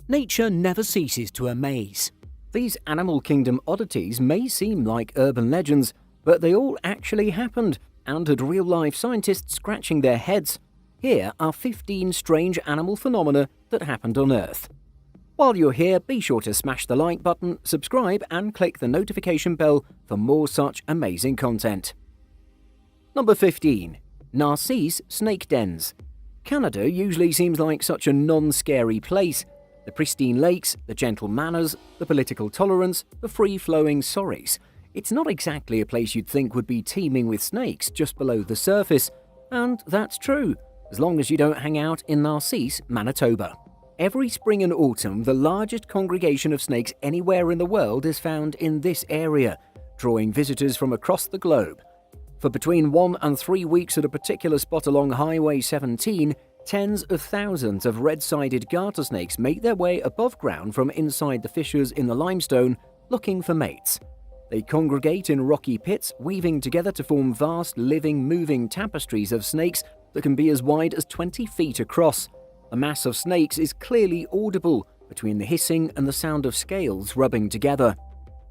Nature never ceases to amaze. These animal kingdom oddities may seem like urban legends, but they all actually happened and had real-life scientists scratching their heads. Here are 15 strange animal phenomena that happened on Earth. While you're here, be sure to smash the like button, subscribe, and click the notification bell for more such amazing content. Number 15. Narcisse snake dens. Canada usually seems like such a non-scary place. The pristine lakes, the gentle manners, the political tolerance, the free-flowing sorries. It's not exactly a place you'd think would be teeming with snakes just below the surface. And that's true, as long as you don't hang out in Narcisse, Manitoba. Every spring and autumn, the largest congregation of snakes anywhere in the world is found in this area, drawing visitors from across the globe. For between 1 and 3 weeks at a particular spot along Highway 17, tens of thousands of red-sided garter snakes make their way above ground from inside the fissures in the limestone, looking for mates. They congregate in rocky pits, weaving together to form vast, living, moving tapestries of snakes that can be as wide as 20 feet across. A mass of snakes is clearly audible between the hissing and the sound of scales rubbing together.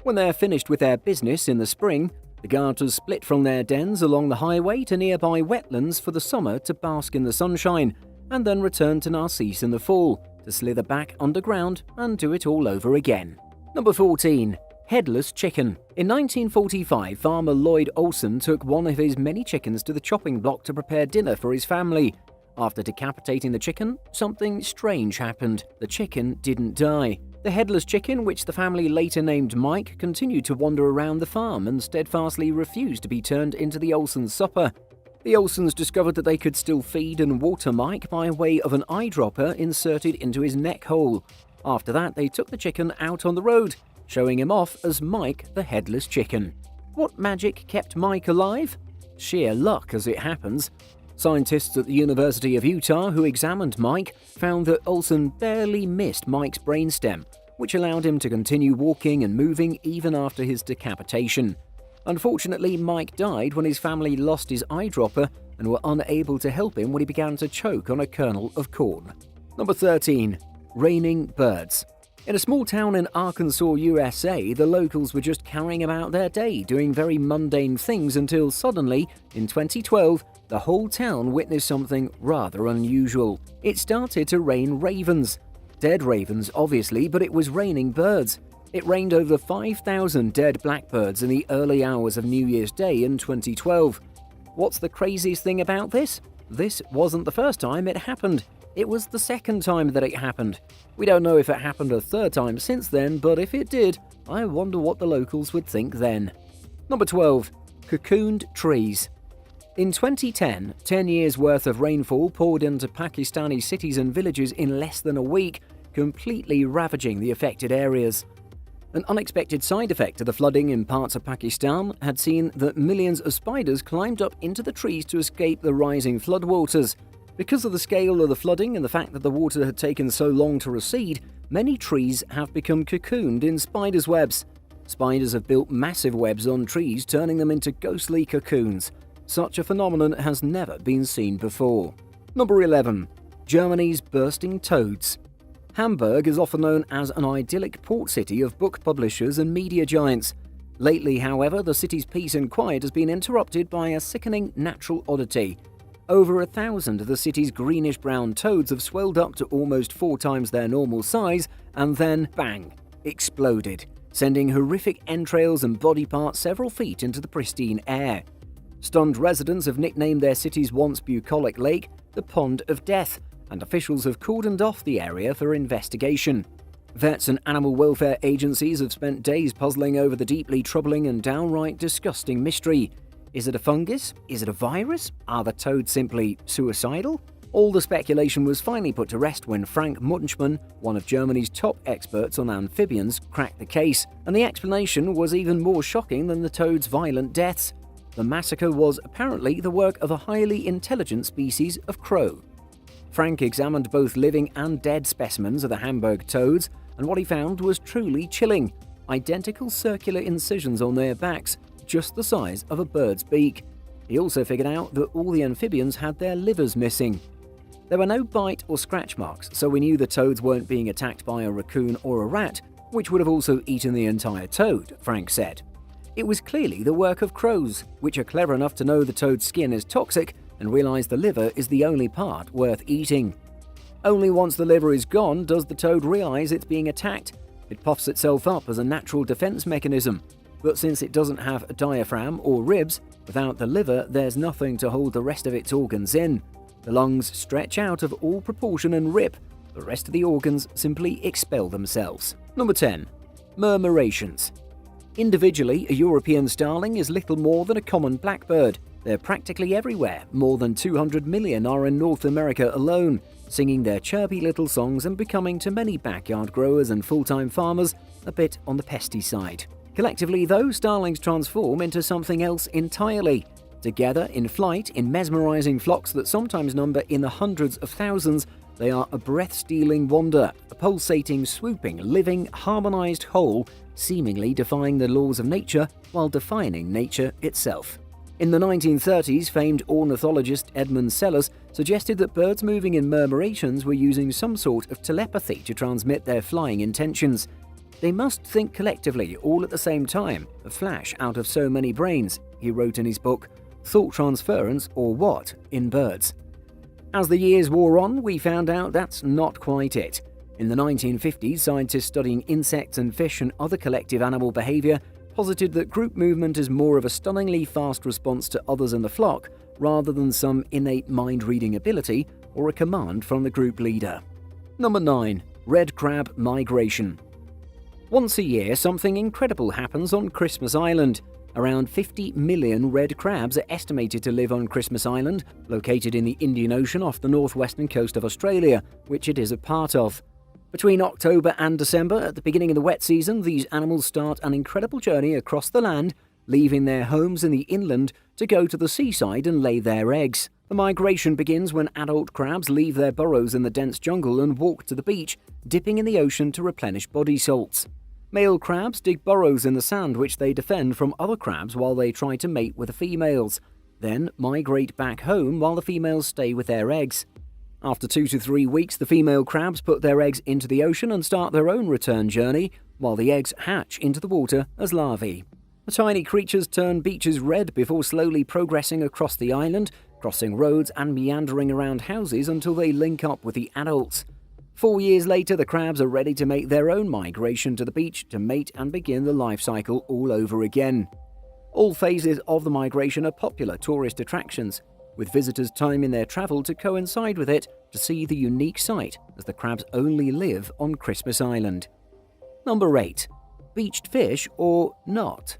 When they're finished with their business in the spring, the garters split from their dens along the highway to nearby wetlands for the summer to bask in the sunshine, and then return to Narcisse in the fall to slither back underground and do it all over again. Number 14. Headless chicken. In 1945, farmer Lloyd Olson took one of his many chickens to the chopping block to prepare dinner for his family. After decapitating the chicken, something strange happened. The chicken didn't die. The headless chicken, which the family later named Mike, continued to wander around the farm and steadfastly refused to be turned into the Olsons' supper. The Olsons discovered that they could still feed and water Mike by way of an eyedropper inserted into his neck hole. After that, they took the chicken out on the road, showing him off as Mike the Headless Chicken. What magic kept Mike alive? Sheer luck, as it happens. Scientists at the University of Utah who examined Mike found that Olson barely missed Mike's brainstem, which allowed him to continue walking and moving even after his decapitation. Unfortunately, Mike died when his family lost his eyedropper and were unable to help him when he began to choke on a kernel of corn. Number 13. Raining birds. In a small town in Arkansas, USA, the locals were just carrying about their day, doing very mundane things until suddenly, in 2012, the whole town witnessed something rather unusual. It started to rain ravens. Dead ravens, obviously, but it was raining birds. It rained over 5,000 dead blackbirds in the early hours of New Year's Day in 2012. What's the craziest thing about this? This wasn't the first time it happened. It was the second time that it happened. We don't know if it happened a third time since then, but if it did, I wonder what the locals would think then. Number 12. Cocooned trees. In 2010, 10 years' worth of rainfall poured into Pakistani cities and villages in less than a week, completely ravaging the affected areas. An unexpected side effect of the flooding in parts of Pakistan had seen that millions of spiders climbed up into the trees to escape the rising floodwaters. Because of the scale of the flooding and the fact that the water had taken so long to recede, many trees have become cocooned in spiders' webs. Spiders have built massive webs on trees, turning them into ghostly cocoons. Such a phenomenon has never been seen before. Number 11. Germany's bursting toads. Hamburg is often known as an idyllic port city of book publishers and media giants. Lately, however, the city's peace and quiet has been interrupted by a sickening natural oddity. Over 1,000 of the city's greenish-brown toads have swelled up to almost 4 times their normal size and then, bang, exploded, sending horrific entrails and body parts several feet into the pristine air. Stunned residents have nicknamed their city's once bucolic lake the Pond of Death, and officials have cordoned off the area for investigation. Vets and animal welfare agencies have spent days puzzling over the deeply troubling and downright disgusting mystery. Is it a fungus? Is it a virus? Are the toads simply suicidal? All the speculation was finally put to rest when Frank Munchman, one of Germany's top experts on amphibians, cracked the case, and the explanation was even more shocking than the toads' violent deaths. The massacre was apparently the work of a highly intelligent species of crow. Frank examined both living and dead specimens of the Hamburg toads, and what he found was truly chilling. Identical circular incisions on their backs, just the size of a bird's beak. He also figured out that all the amphibians had their livers missing. There were no bite or scratch marks, so we knew the toads weren't being attacked by a raccoon or a rat, which would have also eaten the entire toad, Frank said. It was clearly the work of crows, which are clever enough to know the toad's skin is toxic and realize the liver is the only part worth eating. Only once the liver is gone does the toad realize it's being attacked. It puffs itself up as a natural defense mechanism. But since it doesn't have a diaphragm or ribs, without the liver there's nothing to hold the rest of its organs in. The lungs stretch out of all proportion and rip. The rest of the organs simply expel themselves. Number 10. Murmurations. Individually, a European starling is little more than a common blackbird. They're practically everywhere. More than 200 million are in North America alone, singing their chirpy little songs and becoming to many backyard growers and full-time farmers a bit on the pesty side. Collectively, though, starlings transform into something else entirely. Together, in flight, in mesmerizing flocks that sometimes number in the hundreds of thousands, they are a breath-stealing wonder, a pulsating, swooping, living, harmonized whole, seemingly defying the laws of nature while defining nature itself. In the 1930s, famed ornithologist Edmund Sellers suggested that birds moving in murmurations were using some sort of telepathy to transmit their flying intentions. They must think collectively, all at the same time, a flash out of so many brains, he wrote in his book, Thought Transference or What in Birds. As the years wore on, we found out that's not quite it. In the 1950s, scientists studying insects and fish and other collective animal behavior posited that group movement is more of a stunningly fast response to others in the flock rather than some innate mind-reading ability or a command from the group leader. Number 9. Red crab migration. Once a year, something incredible happens on Christmas Island. Around 50 million red crabs are estimated to live on Christmas Island, located in the Indian Ocean off the northwestern coast of Australia, which it is a part of. Between October and December, at the beginning of the wet season, these animals start an incredible journey across the land, leaving their homes in the inland to go to the seaside and lay their eggs. The migration begins when adult crabs leave their burrows in the dense jungle and walk to the beach, dipping in the ocean to replenish body salts. Male crabs dig burrows in the sand which they defend from other crabs while they try to mate with the females, then migrate back home while the females stay with their eggs. After 2 to 3 weeks, the female crabs put their eggs into the ocean and start their own return journey, while the eggs hatch into the water as larvae. The tiny creatures turn beaches red before slowly progressing across the island, crossing roads and meandering around houses until they link up with the adults. 4 years later, the crabs are ready to make their own migration to the beach to mate and begin the life cycle all over again. All phases of the migration are popular tourist attractions, with visitors timing their travel to coincide with it to see the unique sight as the crabs only live on Christmas Island. Number 8. Beached fish or not?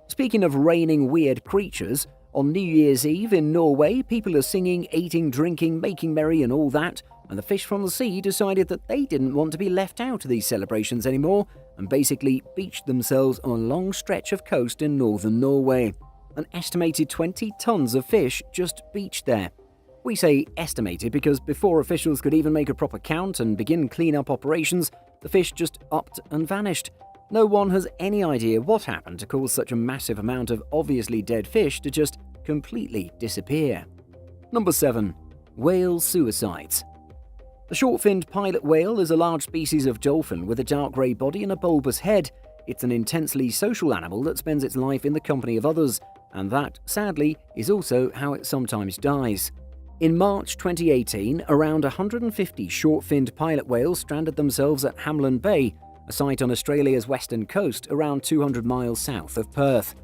Speaking of raining weird creatures, on New Year's Eve in Norway, people are singing, eating, drinking, making merry and all that, and the fish from the sea decided that they didn't want to be left out of these celebrations anymore and basically beached themselves on a long stretch of coast in northern Norway. An estimated 20 tons of fish just beached there. We say estimated because before officials could even make a proper count and begin clean-up operations, the fish just upped and vanished. No one has any idea what happened to cause such a massive amount of obviously dead fish to just completely disappear. Number 7. Whale suicides. The short-finned pilot whale is a large species of dolphin with a dark grey body and a bulbous head. It's an intensely social animal that spends its life in the company of others, and that, sadly, is also how it sometimes dies. In March 2018, around 150 short-finned pilot whales stranded themselves at Hamlin Bay, a site on Australia's western coast around 200 miles south of Perth.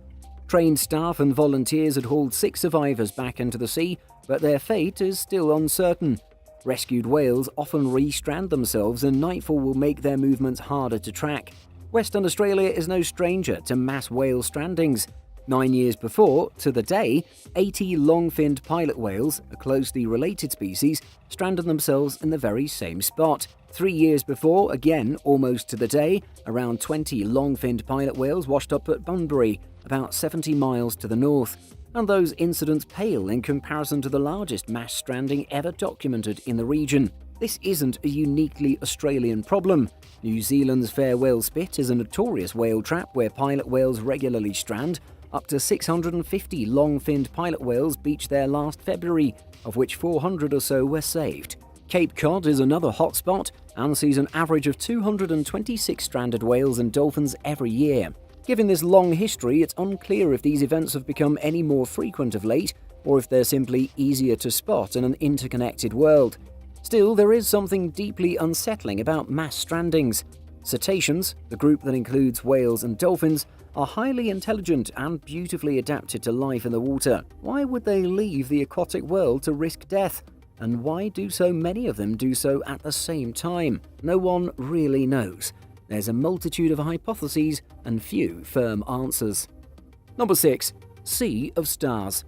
Trained staff and volunteers had hauled 6 survivors back into the sea, but their fate is still uncertain. Rescued whales often re-strand themselves and nightfall will make their movements harder to track. Western Australia is no stranger to mass whale strandings. 9 years before, to the day, 80 long-finned pilot whales, a closely related species, stranded themselves in the very same spot. 3 years before, again almost to the day, around 20 long-finned pilot whales washed up at Bunbury, about 70 miles to the north. And those incidents pale in comparison to the largest mass stranding ever documented in the region. This isn't a uniquely Australian problem. New Zealand's Farewell Spit is a notorious whale trap where pilot whales regularly strand, Up to 650 long-finned pilot whales beached there last February, of which 400 or so were saved. Cape Cod is another hotspot and sees an average of 226 stranded whales and dolphins every year. Given this long history, it's unclear if these events have become any more frequent of late, or if they're simply easier to spot in an interconnected world. Still, there is something deeply unsettling about mass strandings. Cetaceans, the group that includes whales and dolphins, are highly intelligent and beautifully adapted to life in the water. Why would they leave the aquatic world to risk death? And why do so many of them do so at the same time? No one really knows. There's a multitude of hypotheses and few firm answers. Number 6. Sea of Stars.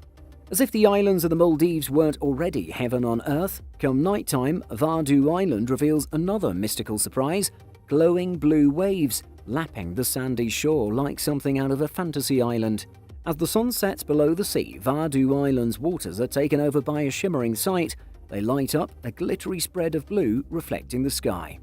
As if the islands of the Maldives weren't already heaven on earth, come nighttime, Vadu Island reveals another mystical surprise: glowing blue waves lapping the sandy shore like something out of a fantasy island. As the sun sets below the sea, Vadu Island's waters are taken over by a shimmering sight. They light up, a glittery spread of blue reflecting the sky.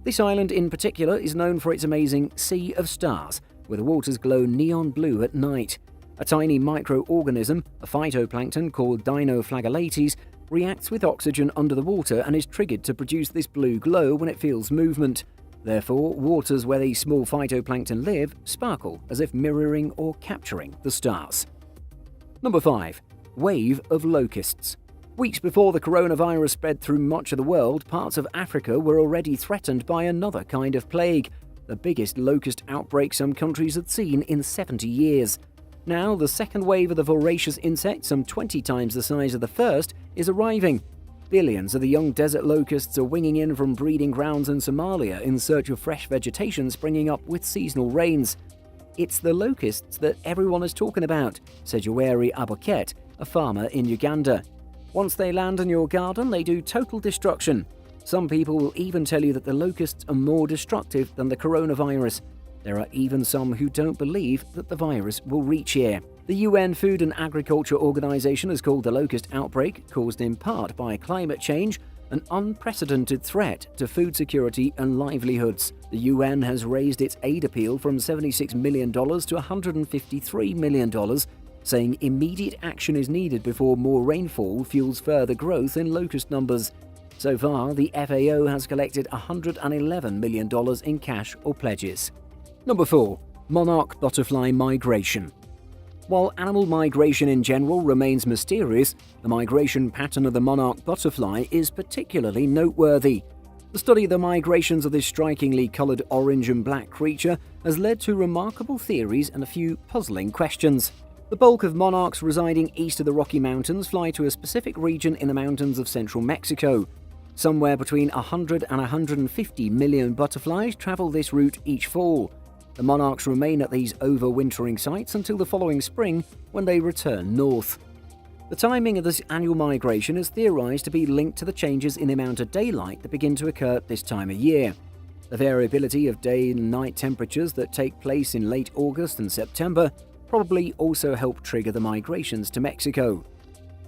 This island in particular is known for its amazing Sea of Stars, where the waters glow neon blue at night. A tiny microorganism, a phytoplankton called Dinoflagellates, reacts with oxygen under the water and is triggered to produce this blue glow when it feels movement. Therefore, waters where these small phytoplankton live sparkle as if mirroring or capturing the stars. Number 5. Wave of locusts. Weeks before the coronavirus spread through much of the world, parts of Africa were already threatened by another kind of plague, the biggest locust outbreak some countries had seen in 70 years. Now, the second wave of the voracious insect, some 20 times the size of the first, is arriving. Billions of the young desert locusts are winging in from breeding grounds in Somalia in search of fresh vegetation springing up with seasonal rains. It's the locusts that everyone is talking about, said Yoweri Aboket, a farmer in Uganda. Once they land in your garden, they do total destruction. Some people will even tell you that the locusts are more destructive than the coronavirus. There are even some who don't believe that the virus will reach here. The UN Food and Agriculture Organization has called the locust outbreak, caused in part by climate change, an unprecedented threat to food security and livelihoods. The UN has raised its aid appeal from $76 million to $153 million, saying immediate action is needed before more rainfall fuels further growth in locust numbers. So far, the FAO has collected $111 million in cash or pledges. Number 4. Monarch butterfly migration. While animal migration in general remains mysterious, the migration pattern of the monarch butterfly is particularly noteworthy. The study of the migrations of this strikingly coloured orange and black creature has led to remarkable theories and a few puzzling questions. The bulk of monarchs residing east of the Rocky Mountains fly to a specific region in the mountains of central Mexico. Somewhere between 100 and 150 million butterflies travel this route each fall. The monarchs remain at these overwintering sites until the following spring, when they return north. The timing of this annual migration is theorized to be linked to the changes in the amount of daylight that begin to occur at this time of year. The variability of day and night temperatures that take place in late August and September probably also help trigger the migrations to Mexico.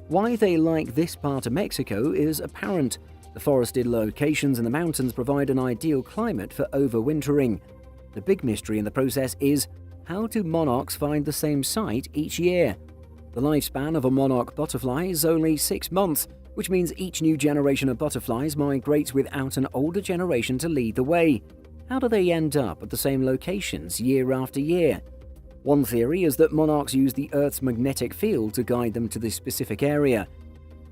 Why they like this part of Mexico is apparent. The forested locations in the mountains provide an ideal climate for overwintering. The big mystery in the process is, how do monarchs find the same site each year? The lifespan of a monarch butterfly is only 6 months, which means each new generation of butterflies migrates without an older generation to lead the way. How do they end up at the same locations year after year? One theory is that monarchs use the Earth's magnetic field to guide them to this specific area.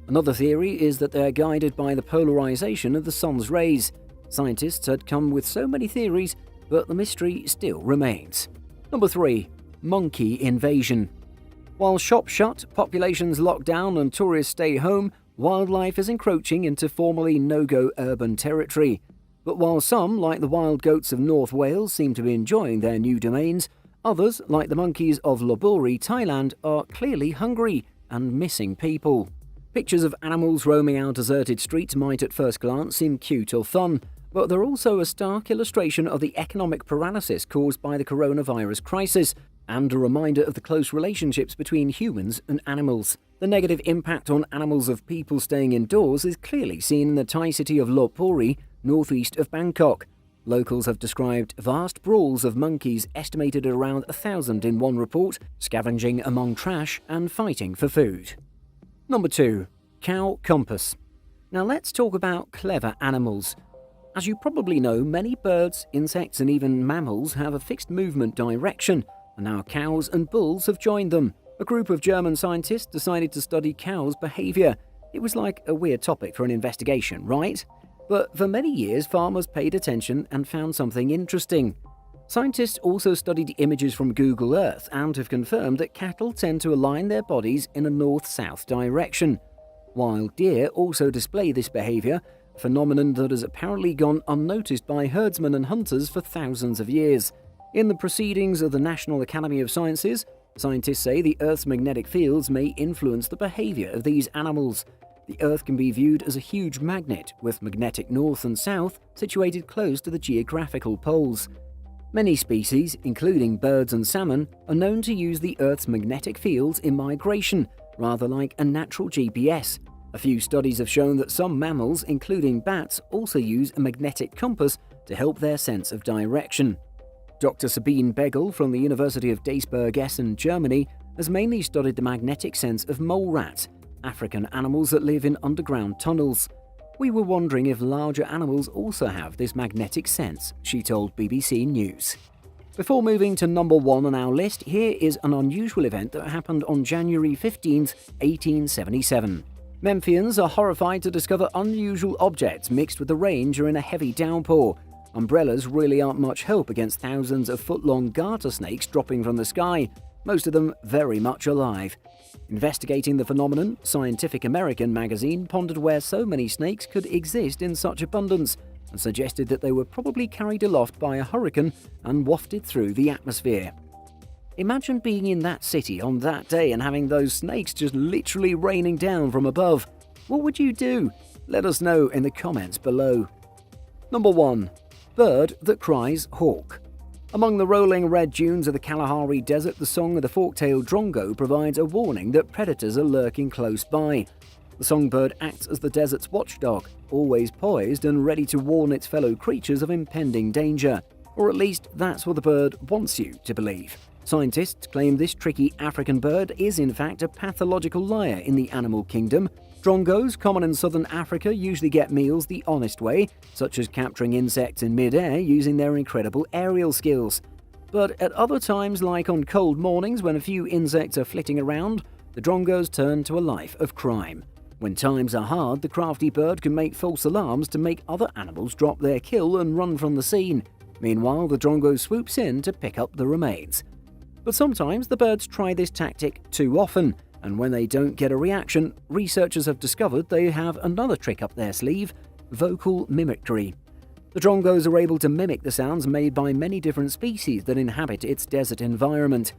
Another theory is that they're guided by the polarization of the sun's rays. Scientists had come with so many theories, but the mystery still remains. Number 3. Monkey invasion. While shops shut, populations lock down and tourists stay home, wildlife is encroaching into formerly no-go urban territory. But while some, like the wild goats of North Wales, seem to be enjoying their new domains, others, like the monkeys of Lopburi, Thailand, are clearly hungry and missing people. Pictures of animals roaming our deserted streets might at first glance seem cute or fun, but they're also a stark illustration of the economic paralysis caused by the coronavirus crisis, and a reminder of the close relationships between humans and animals. The negative impact on animals of people staying indoors is clearly seen in the Thai city of Lopburi, northeast of Bangkok. Locals have described vast brawls of monkeys estimated at around 1,000 in one report, scavenging among trash and fighting for food. Number 2. Cow compass. Now let's talk about clever animals. As you probably know, many birds, insects and even mammals have a fixed movement direction, and now cows and bulls have joined them. A group of German scientists decided to study cows' behavior. It was like a weird topic for an investigation, right? But for many years, farmers paid attention and found something interesting. Scientists also studied images from Google Earth and have confirmed that cattle tend to align their bodies in a north-south direction. Wild deer also display this behavior, a phenomenon that has apparently gone unnoticed by herdsmen and hunters for thousands of years. In the proceedings of the National Academy of Sciences, scientists say the Earth's magnetic fields may influence the behavior of these animals. The Earth can be viewed as a huge magnet, with magnetic north and south situated close to the geographical poles. Many species, including birds and salmon, are known to use the Earth's magnetic fields in migration, rather like a natural GPS. A few studies have shown that some mammals, including bats, also use a magnetic compass to help their sense of direction. Dr. Sabine Begel from the University of Duisburg-Essen, Germany, has mainly studied the magnetic sense of mole rats, African animals that live in underground tunnels. We were wondering if larger animals also have this magnetic sense, she told BBC News. Before moving to number 1 on our list, here is an unusual event that happened on January 15, 1877. Memphians are horrified to discover unusual objects mixed with the rain during a heavy downpour. Umbrellas really aren't much help against thousands of foot-long garter snakes dropping from the sky, most of them very much alive. Investigating the phenomenon, Scientific American magazine pondered where so many snakes could exist in such abundance and suggested that they were probably carried aloft by a hurricane and wafted through the atmosphere. Imagine being in that city on that day and having those snakes just literally raining down from above. What would you do? Let us know in the comments below. Number 1. Bird that cries hawk. Among the rolling red dunes of the Kalahari Desert, the song of the fork-tailed drongo provides a warning that predators are lurking close by. The songbird acts as the desert's watchdog, always poised and ready to warn its fellow creatures of impending danger. Or at least that's what the bird wants you to believe. Scientists claim this tricky African bird is in fact a pathological liar in the animal kingdom. Drongos, common in southern Africa, usually get meals the honest way, such as capturing insects in mid-air using their incredible aerial skills. But at other times, like on cold mornings when a few insects are flitting around, the drongos turn to a life of crime. When times are hard, the crafty bird can make false alarms to make other animals drop their kill and run from the scene. Meanwhile, the drongo swoops in to pick up the remains. But sometimes the birds try this tactic too often, and when they don't get a reaction, researchers have discovered they have another trick up their sleeve: vocal mimicry. The drongos are able to mimic the sounds made by many different species that inhabit its desert environment.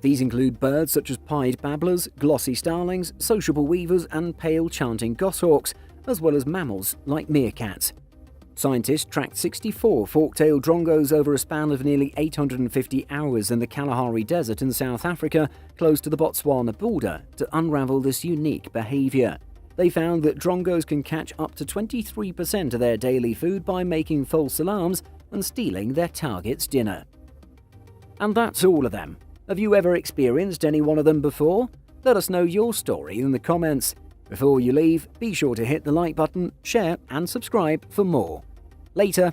These include birds such as pied babblers, glossy starlings, sociable weavers, and pale chanting goshawks, as well as mammals like meerkats. Scientists tracked 64 fork-tailed drongos over a span of nearly 850 hours in the Kalahari Desert in South Africa, close to the Botswana border, to unravel this unique behavior. They found that drongos can catch up to 23% of their daily food by making false alarms and stealing their target's dinner. And that's all of them. Have you ever experienced any one of them before? Let us know your story in the comments. Before you leave, be sure to hit the like button, share and subscribe for more. Later.